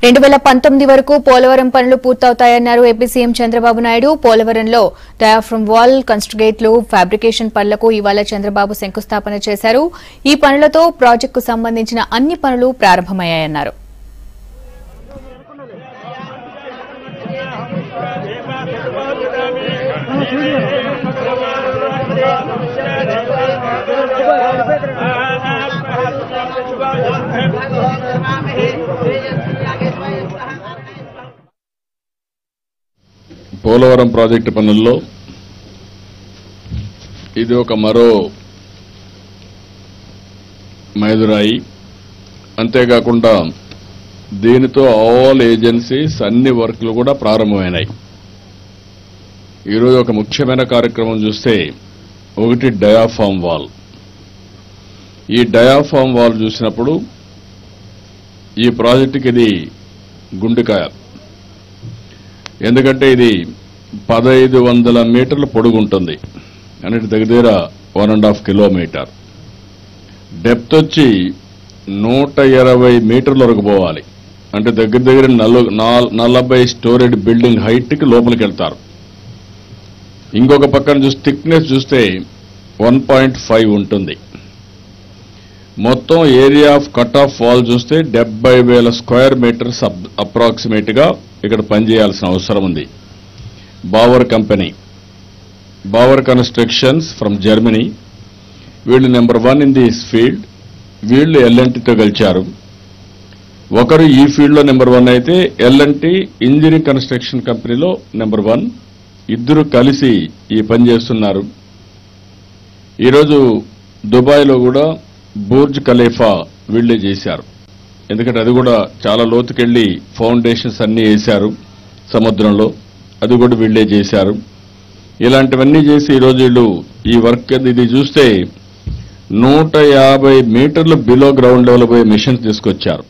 2019 వరకు పోలవరం పనులు పూర్తవుతాయన్నారు ఏపీ సీఎం చంద్రబాబు నాయుడు. పోలవరంలో డయాఫ్రమ్ వాల్, కన్స్ట్రగేట్లు, ఫ్యాబ్రికేషన్ పనులకు ఇవాళ చంద్రబాబు శంకుస్థాపన చేశారు. ఈ పనులతో ప్రాజెక్టుకు సంబంధించిన అన్ని పనులు ప్రారంభమయ్యాయన్నారు. పోలవరం ప్రాజెక్టు పనుల్లో ఇది ఒక మరో మైలురాయి. అంతేకాకుండా దీనితో ఆల్ ఏజెన్సీస్ అన్ని వర్క్లు కూడా ప్రారంభమైనాయి. ఈరోజు ఒక ముఖ్యమైన కార్యక్రమం చూస్తే ఒకటి డయాఫామ్ వాల్. ఈ డయాఫామ్ వాల్ చూసినప్పుడు ఈ ప్రాజెక్టుకి ఇది గుండెకాయ. ఎందుకంటే ఇది 1500 మీటర్ల పొడుగుంటుంది, అంటే దగ్గర 1.5 కిలోమీటర్. డెప్త్ వచ్చి 120 మీటర్ల వరకు పోవాలి, అంటే దగ్గర 40 స్టోరేజ్ బిల్డింగ్ హైట్కి లోపలికి వెళ్తారు. ఇంకొక పక్కన చూస్తే థిక్నెస్ చూస్తే 1.5 ఉంటుంది. మొత్తం area of cut off wall చూస్తే 70,000 స్క్వేర్ మీటర్స్ అప్రాక్సిమేట్ గా ఇక్కడ పనిచేయాల్సిన అవసరం ఉంది. Bauer company, Bauer constructions from Germany, వీళ్ళు నెంబర్ 1 ఇన్ దిస్ ఫీల్డ్. వీళ్ళు ఎల్ఎన్టీతో గెలిచారు. ఒకరు ఈ ఫీల్డ్లో నెంబర్ 1 అయితే ఎల్ఎన్టీ ఇంజనీరింగ్ కన్స్ట్రక్షన్ కంపెనీలో నెంబర్ 1. ఇద్దరు కలిసి ఈ పని చేస్తున్నారు. ఈరోజు దుబాయ్లో కూడా బుర్జ్ ఖలీఫా వీళ్లే చేశారు. ఎందుకంటే అది కూడా చాలా లోతుకెళ్లి ఫౌండేషన్స్ అన్ని వేశారు సముద్రంలో, అది కూడా వీళ్లే చేశారు. ఇలాంటివన్నీ చేసి ఈరోజు వీళ్ళు ఈ వర్క్ ఇది చూస్తే 150 మీటర్లు బిలో గ్రౌండ్ లెవెల్ పోయే మిషన్స్ తీసుకొచ్చారు.